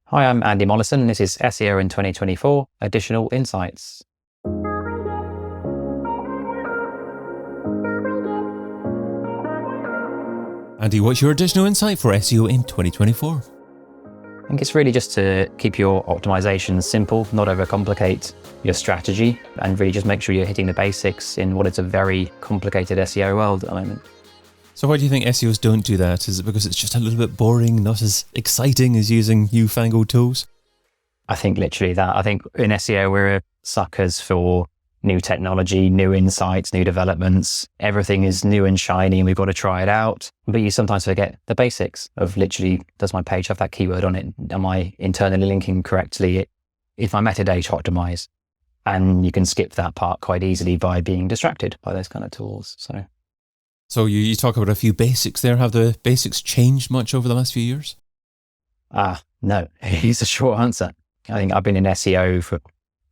Hi, I'm Andy Mollison, and this is SEO in 2024 Additional Insights. Andy, what's your additional insight for SEO in 2024? I think it's really just to keep your optimization simple, not overcomplicate your strategy, and really just make sure you're hitting the basics in what is a very complicated SEO world at the moment. So why do you think SEOs don't do that? Is it because it's just a little bit boring, not as exciting as using newfangled tools? I think literally that. I think in SEO, we're suckers for new technology, new insights, new developments. Everything is new and shiny and we've got to try it out. But you sometimes forget the basics of literally, does my page have that keyword on it? Am I internally linking correctly? Is my metadata optimized? And you can skip that part quite easily by being distracted by those kind of tools. So you talk about a few basics there. Have the basics changed much over the last few years? No, is the short answer. I think I've been in SEO for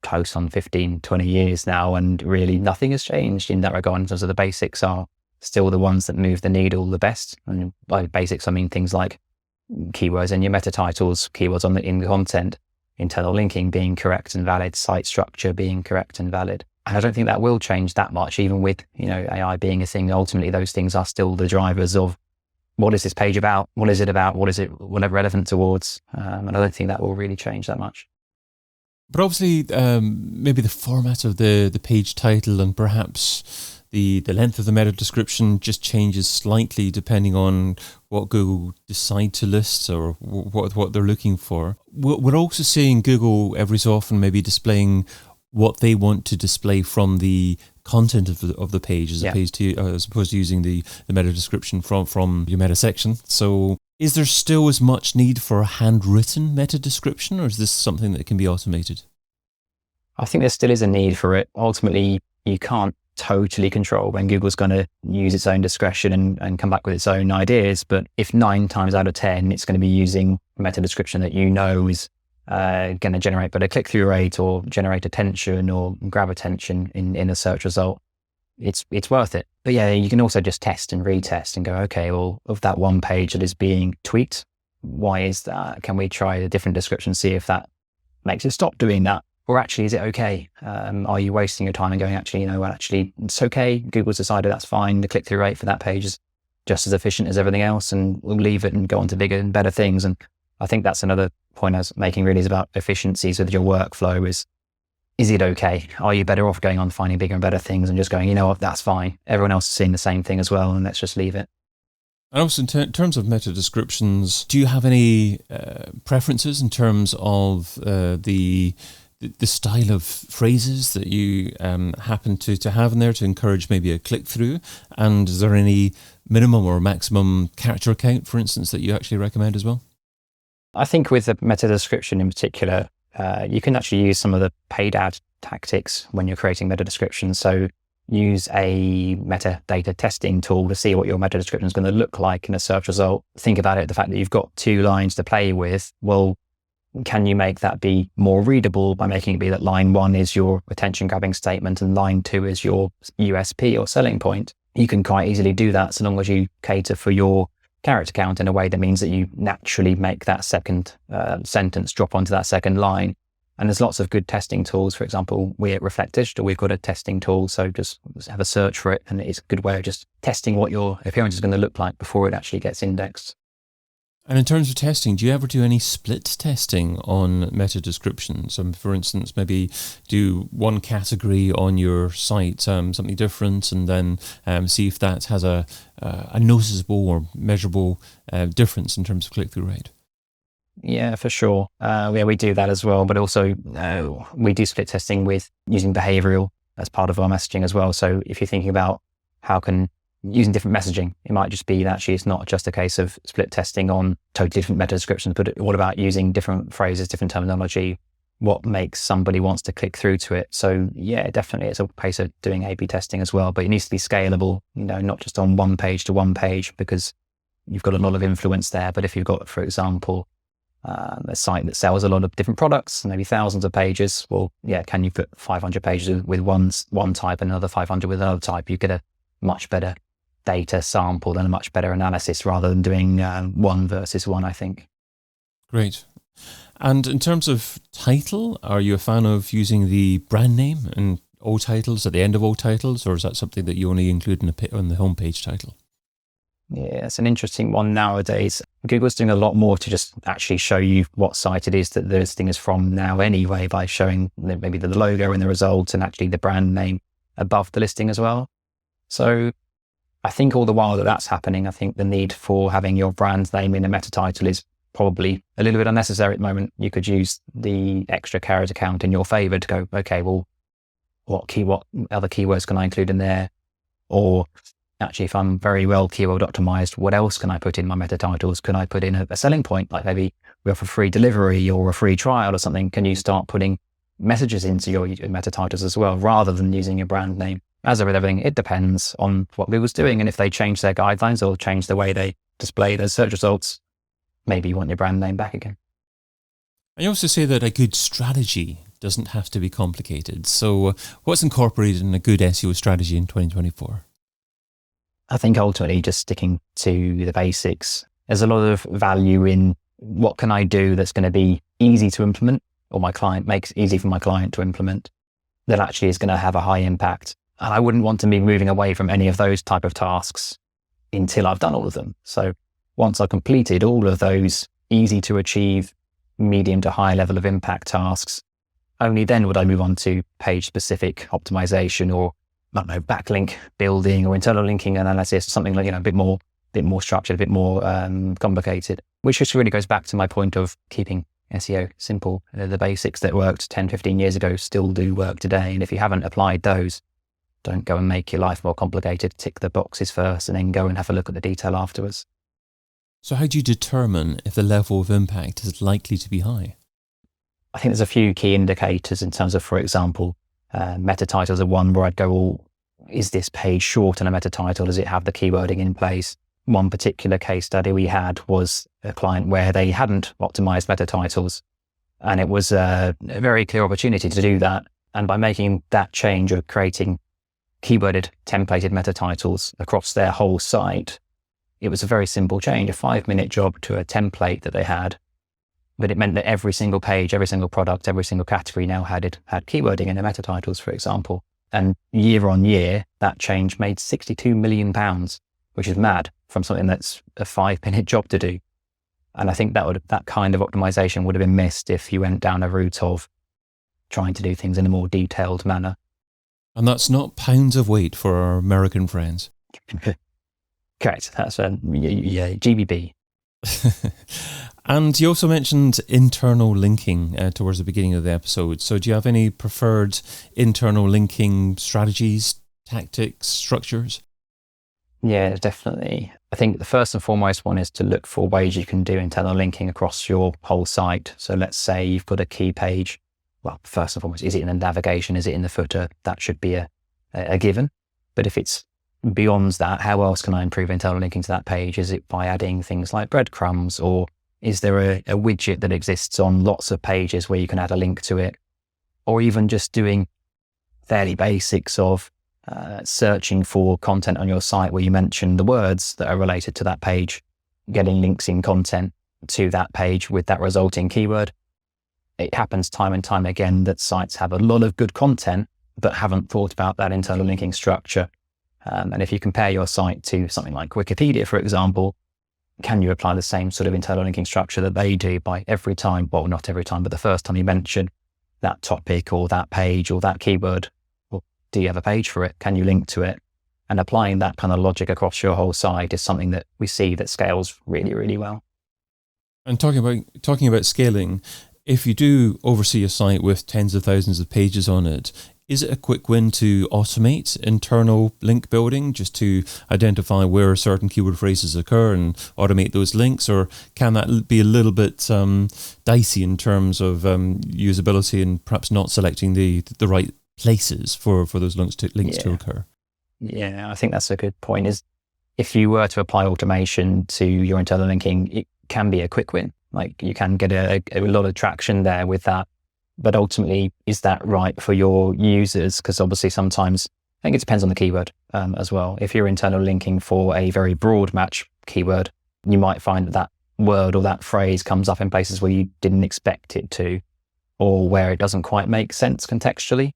close on 15, 20 years now, and really nothing has changed in that regard in terms of the basics are still the ones that move the needle the best. And by basics, I mean things like keywords in your meta titles, keywords in the content, internal linking being correct and valid, site structure being correct and valid. And I don't think that will change that much, even with, AI being a thing. Ultimately, those things are still the drivers of what is this page about? What is it about? What is it relevant towards? And I don't think that will really change that much. But obviously, maybe the format of the page title and perhaps the length of the meta description just changes slightly depending on what Google decide to list or what they're looking for. We're also seeing Google every so often maybe displaying what they want to display from the content of the page as opposed to using the meta description from your meta section. So is there still as much need for a handwritten meta description, or is this something that can be automated? I think there still is a need for it. Ultimately, you can't totally control when Google's going to use its own discretion and come back with its own ideas. But if 9 times out of 10, it's going to be using a meta description that is going to generate better click-through rate or generate attention or grab attention in a search result, it's worth it. But yeah, you can also just test and retest and go, okay, well, of that one page that is being tweaked, why is that? Can we try a different description, see if that makes it stop doing that? Or actually, is it okay? Are you wasting your time and going, actually, actually, it's okay. Google's decided that's fine. The click-through rate for that page is just as efficient as everything else, and we'll leave it and go on to bigger and better things. And I think that's another point I was making really is about efficiencies with your workflow is it okay? Are you better off going on finding bigger and better things and just going, you know what, that's fine. Everyone else is seeing the same thing as well, and let's just leave it. And also in terms of meta descriptions, do you have any preferences in terms of the style of phrases that you happen to have in there to encourage maybe a click-through? And is there any minimum or maximum character count, for instance, that you actually recommend as well? I think with the meta description in particular, you can actually use some of the paid ad tactics when you're creating meta descriptions. So use a metadata testing tool to see what your meta description is going to look like in a search result. Think about it, the fact that you've got 2 lines to play with. Well, can you make that be more readable by making it be that line 1 is your attention grabbing statement and line 2 is your USP or selling point? You can quite easily do that so long as you cater for your character count in a way that means that you naturally make that second sentence drop onto that second line. And there's lots of good testing tools. For example, we at Reflect Digital, we've got a testing tool. So just have a search for it. And it's a good way of just testing what your appearance is going to look like before it actually gets indexed. And in terms of testing, do you ever do any split testing on meta descriptions? For instance, maybe do one category on your site, something different, and then see if that has a noticeable or measurable difference in terms of click-through rate? Yeah, for sure. We do that as well. But also we do split testing with using behavioral as part of our messaging as well. So if you're thinking about using different messaging, it might just be that actually it's not just a case of split testing on totally different meta descriptions, but what about using different phrases, different terminology, what makes somebody wants to click through to it. So yeah, definitely it's a case of doing A/B testing as well, but it needs to be scalable, not just on one page to one page, because you've got a lot of influence there. But if you've got, for example, a site that sells a lot of different products, maybe thousands of pages, well, yeah, can you put 500 pages with one type and another 500 with another type? You get a much better data sample and a much better analysis rather than doing 1 versus 1, I think. Great. And in terms of title, are you a fan of using the brand name and all titles at the end of all titles, or is that something that you only include on the homepage title? Yeah, it's an interesting one nowadays. Google's doing a lot more to just actually show you what site it is that the listing is from now anyway, by showing maybe the logo in the results and actually the brand name above the listing as well. So I think all the while that that's happening, I think the need for having your brand name in a meta title is probably a little bit unnecessary at the moment. You could use the extra character count in your favor to go, okay, well, what other keywords can I include in there? Or actually, if I'm very well keyword optimized, what else can I put in my meta titles? Can I put in a selling point? Like maybe we offer free delivery or a free trial or something. Can you start putting messages into your meta titles as well, rather than using your brand name? As with everything, it depends on what Google's doing. And if they change their guidelines or change the way they display those search results, maybe you want your brand name back again. I also say that a good strategy doesn't have to be complicated. So what's incorporated in a good SEO strategy in 2024? I think ultimately just sticking to the basics. There's a lot of value in what can I do that's going to be easy to implement, or makes it easy for my client to implement, that actually is going to have a high impact. And I wouldn't want to be moving away from any of those type of tasks until I've done all of them. So once I've completed all of those easy to achieve, medium to high level of impact tasks, only then would I move on to page specific optimization, or I don't know, backlink building or internal linking analysis, something like, a bit more structured, a bit more complicated, which just really goes back to my point of keeping SEO simple. The basics that worked 10, 15 years ago still do work today. And if you haven't applied those, don't go and make your life more complicated. Tick the boxes first and then go and have a look at the detail afterwards. So how do you determine if the level of impact is likely to be high? I think there's a few key indicators in terms of, for example, meta titles are one where I'd go, well, is this page short in a meta title? Does it have the keywording in place? One particular case study we had was a client where they hadn't optimized meta titles, and it was a very clear opportunity to do that. And by making that change of creating keyworded templated meta titles across their whole site, it was a very simple change, a 5-minute job to a template that they had. But it meant that every single page, every single product, every single category now had keywording in the meta titles, for example. And year on year, that change made £62 million, which is mad from something that's a 5-minute job to do. And I think that kind of optimization would have been missed if you went down a route of trying to do things in a more detailed manner. And that's not pounds of weight for our American friends. Correct. That's GBP. And you also mentioned internal linking towards the beginning of the episode. So do you have any preferred internal linking strategies, tactics, structures? Yeah, definitely. I think the first and foremost one is to look for ways you can do internal linking across your whole site. So let's say you've got a key page. Well, first and foremost, is it in the navigation? Is it in the footer? That should be a given. But if it's beyond that, how else can I improve internal linking to that page? Is it by adding things like breadcrumbs, or is there a widget that exists on lots of pages where you can add a link to it? Or even just doing fairly basics of searching for content on your site where you mention the words that are related to that page, getting links in content to that page with that resulting keyword. It happens time and time again that sites have a lot of good content but haven't thought about that internal linking structure. And if you compare your site to something like Wikipedia, for example, can you apply the same sort of internal linking structure that they do by every time, well, not every time, but the first time you mention that topic or that page or that keyword, well, do you have a page for it? Can you link to it? And applying that kind of logic across your whole site is something that we see that scales really, really well. And talking about scaling, if you do oversee a site with tens of thousands of pages on it, is it a quick win to automate internal link building just to identify where certain keyword phrases occur and automate those links? Or can that be a little bit dicey in terms of usability and perhaps not selecting the right places for those links to occur? Yeah, I think that's a good point. Is if you were to apply automation to your internal linking, it can be a quick win. Like you can get a lot of traction there with that. But ultimately, is that right for your users? Because obviously sometimes, I think it depends on the keyword as well. If you're internal linking for a very broad match keyword, you might find that word or that phrase comes up in places where you didn't expect it to, or where it doesn't quite make sense contextually.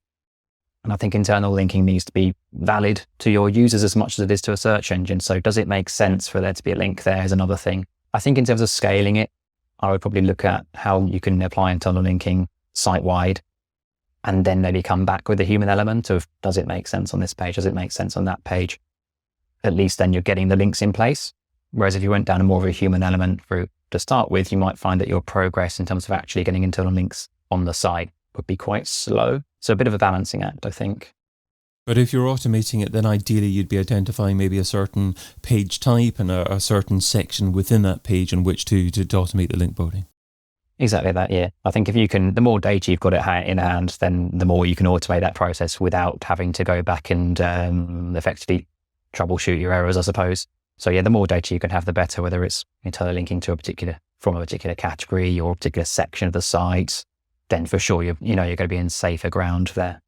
And I think internal linking needs to be valid to your users as much as it is to a search engine. So does it make sense for there to be a link there is another thing. I think in terms of scaling it, I would probably look at how you can apply internal linking site-wide, and then maybe come back with the human element of, does it make sense on this page? Does it make sense on that page? At least then you're getting the links in place. Whereas if you went down a more of a human element route to start with, you might find that your progress in terms of actually getting internal links on the site would be quite slow. So a bit of a balancing act, I think. But if you're automating it, then ideally you'd be identifying maybe a certain page type and a certain section within that page in which to automate the link building. Exactly that, yeah. I think if you can, the more data you've got in hand, then the more you can automate that process without having to go back and effectively troubleshoot your errors, I suppose. So yeah, the more data you can have, the better, whether it's internal linking to from a particular category or a particular section of the site, then for sure you're going to be in safer ground there.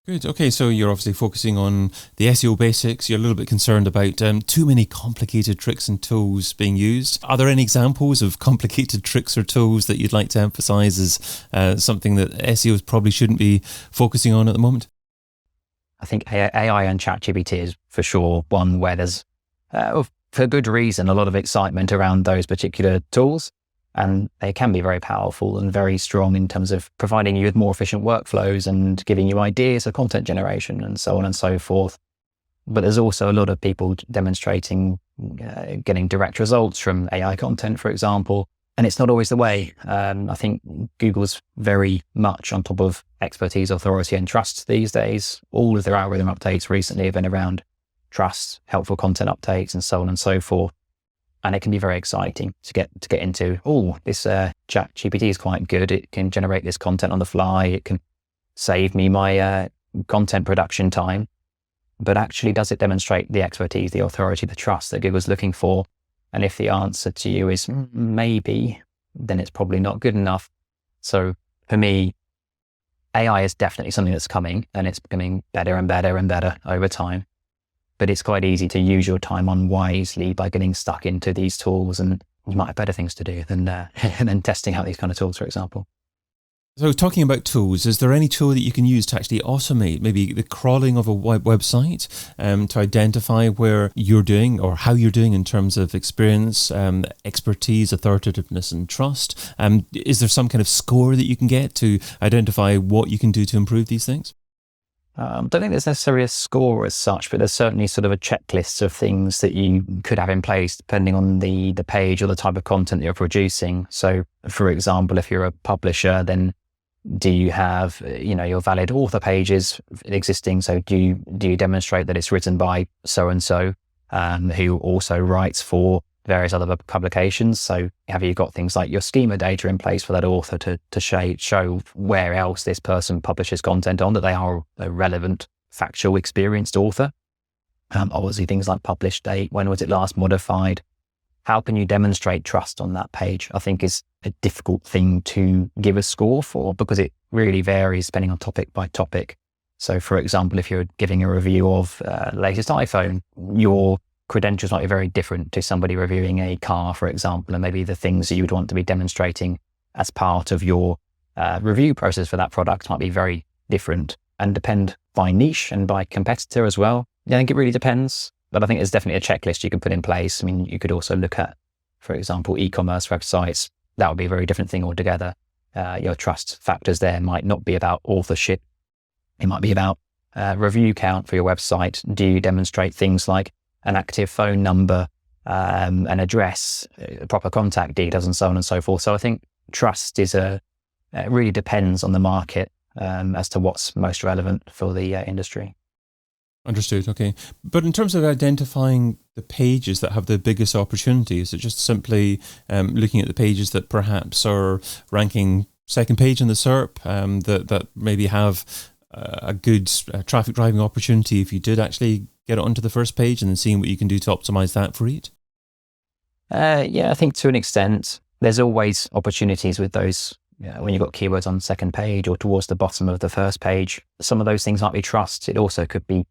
Good. Okay, so you're obviously focusing on the SEO basics. You're a little bit concerned about too many complicated tricks and tools being used. Are there any examples of complicated tricks or tools that you'd like to emphasize as something that SEOs probably shouldn't be focusing on at the moment? I think AI and ChatGPT is for sure one where there's, for good reason, a lot of excitement around those particular tools. And they can be very powerful and very strong in terms of providing you with more efficient workflows and giving you ideas for content generation and so on and so forth. But there's also a lot of people demonstrating getting direct results from AI content, for example. And it's not always the way. I think Google's very much on top of expertise, authority, and trust these days. All of their algorithm updates recently have been around trust, helpful content updates, and so on and so forth. And it can be very exciting to get into, this ChatGPT is quite good. It can generate this content on the fly. It can save me my content production time. But actually, does it demonstrate the expertise, the authority, the trust that Google's looking for? And if the answer to you is maybe, then it's probably not good enough. So for me, AI is definitely something that's coming, and it's becoming better and better and better over time. But it's quite easy to use your time unwisely by getting stuck into these tools, and you might have better things to do than testing out these kind of tools, for example. So talking about tools, is there any tool that you can use to actually automate maybe the crawling of a website to identify where you're doing or how you're doing in terms of experience, expertise, authoritativeness, and trust? Is there some kind of score that you can get to identify what you can do to improve these things? I don't think there's necessarily a score as such, but there's certainly sort of a checklist of things that you could have in place depending on the page or the type of content that you're producing. So, for example, if you're a publisher, then do you have, your valid author pages existing? So do you demonstrate that it's written by so-and-so who also writes for various other publications? So have you got things like your schema data in place for that author to show where else this person publishes content on, that they are a relevant, factual, experienced author? Obviously things like published date, when was it last modified? How can you demonstrate trust on that page? I think is a difficult thing to give a score for, because it really varies depending on topic by topic. So for example, if you're giving a review of latest iPhone, your credentials might be very different to somebody reviewing a car, for example, and maybe the things that you would want to be demonstrating as part of your review process for that product might be very different and depend by niche and by competitor as well. I think it really depends, but I think there's definitely a checklist you can put in place. I mean, you could also look at, for example, e-commerce websites. That would be a very different thing altogether. Your trust factors there might not be about authorship. It might be about review count for your website. Do you demonstrate things like an active phone number, an address, proper contact details, and so on and so forth? So I think trust is it really depends on the market as to what's most relevant for the industry. Understood. Okay. But in terms of identifying the pages that have the biggest opportunity, is it just simply looking at the pages that perhaps are ranking second page in the SERP, that maybe have a good traffic driving opportunity if you did actually get it onto the first page, and then seeing what you can do to optimize that for it? Yeah, I think to an extent, there's always opportunities with those. When you've got keywords on the second page or towards the bottom of the first page, some of those things might be trust. It also could be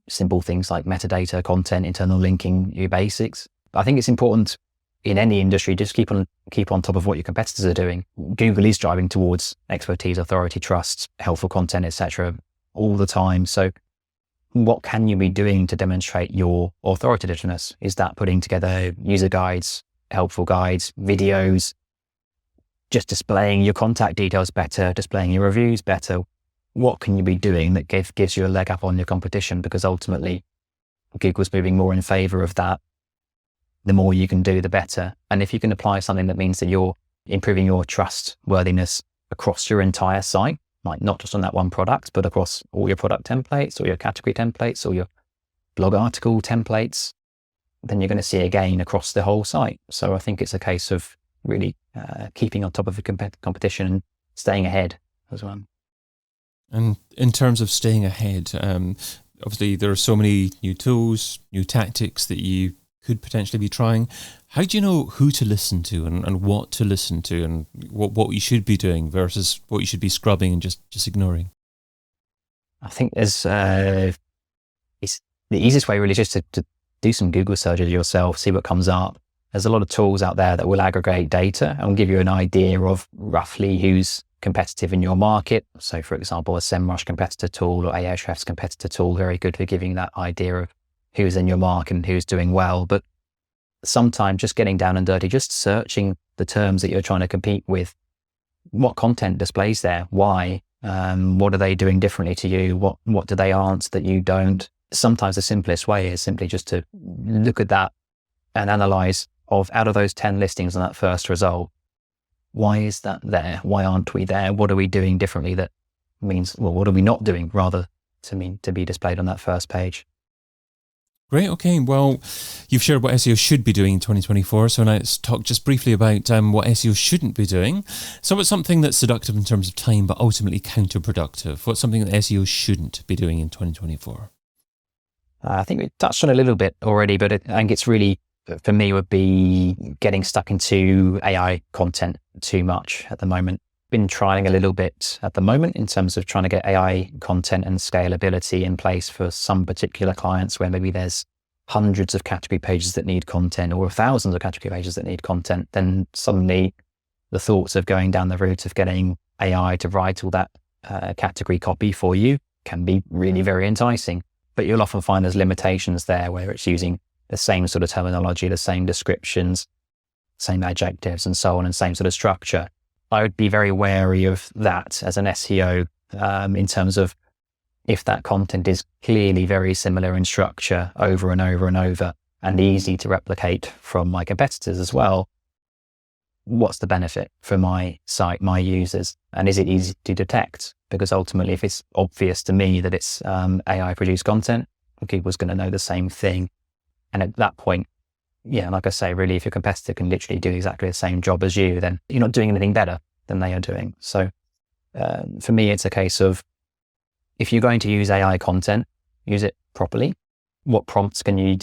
simple things like metadata, content, internal linking, your basics. I think it's important in any industry, just keep on top of what your competitors are doing. Google is driving towards expertise, authority, trust, helpful content, etc., all the time. So what can you be doing to demonstrate your authoritativeness? Is that putting together user guides, helpful guides, videos, just displaying your contact details better, displaying your reviews better? What can you be doing that gives you a leg up on your competition? Because ultimately, Google's moving more in favor of that. The more you can do, the better. And if you can apply something that means that you're improving your trustworthiness across your entire site, like not just on that one product, but across all your product templates or your category templates or your blog article templates, then you're going to see a gain across the whole site. So I think it's a case of really keeping on top of the competition and staying ahead as well. And in terms of staying ahead, obviously there are so many new tools, new tactics that you could potentially be trying. How do you know who to listen to and what to listen to and what you should be doing versus what you should be scrubbing and just ignoring? I think it's the easiest way really just to do some Google searches yourself, see what comes up. There's a lot of tools out there that will aggregate data and give you an idea of roughly who's competitive in your market. So for example, a SEMrush competitor tool or Ahrefs competitor tool, very good for giving that idea of who's in your market and who's doing well. But sometimes just getting down and dirty, just searching the terms that you're trying to compete with. What content displays there? Why? What are they doing differently to you? What do they answer that you don't? Sometimes the simplest way is simply just to look at that and analyze out of those 10 listings on that first result, why is that there? Why aren't we there? What are we doing differently that means, well, what are we not doing rather to be displayed on that first page? Great. Okay. Well, you've shared what SEO should be doing in 2024. So now let's talk just briefly about what SEO shouldn't be doing. So what's something that's seductive in terms of time, but ultimately counterproductive? What's something that SEO shouldn't be doing in 2024? I think we touched on a little bit already, but I think it's really, for me, would be getting stuck into AI content too much at the moment. Been trying a little bit at the moment in terms of trying to get AI content and scalability in place for some particular clients where maybe there's hundreds of category pages that need content or thousands of category pages that need content. Then suddenly the thoughts of going down the route of getting AI to write all that category copy for you can be really very enticing. But you'll often find there's limitations there where it's using the same sort of terminology, the same descriptions, same adjectives and so on, and same sort of structure. I would be very wary of that as an SEO in terms of if that content is clearly very similar in structure over and over and over and easy to replicate from my competitors as well. What's the benefit for my site, my users? And is it easy to detect? Because ultimately, if it's obvious to me that it's AI produced content, Google's going to know the same thing. And at that point, yeah, like I say, really, if your competitor can literally do exactly the same job as you, then you're not doing anything better than they are doing. So for me, it's a case of if you're going to use AI content, use it properly. What prompts can you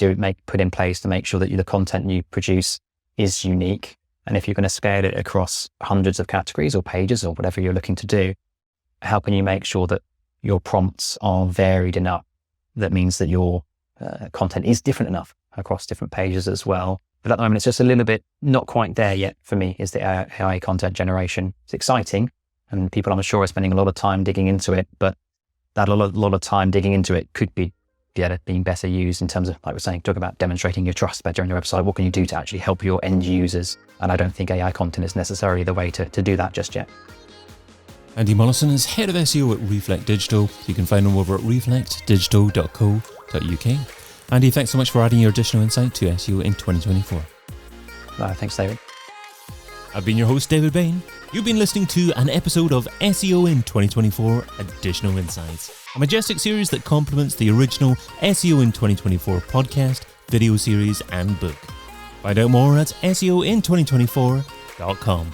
put in place to make sure that the content you produce is unique? And if you're going to scale it across hundreds of categories or pages or whatever you're looking to do, how can you make sure that your prompts are varied enough? That means that your content is different enough across different pages as well. But at the moment, it's just a little bit not quite there yet for me, is the AI content generation. It's exciting, and people, I'm sure, are spending a lot of time digging into it, but that a lot of time digging into it could be being better used in terms of, like we're saying, talk about demonstrating your trust better on your website. What can you do to actually help your end users? And I don't think AI content is necessarily the way to do that just yet. Andy Mollison is head of SEO at Reflect Digital. You can find him over at reflectdigital.co.uk. Andy, thanks so much for adding your additional insight to SEO in 2024. Thanks, David. I've been your host, David Bain. You've been listening to an episode of SEO in 2024 Additional Insights, a Majestic series that complements the original SEO in 2024 podcast, video series and book. Find out more at SEOin2024.com.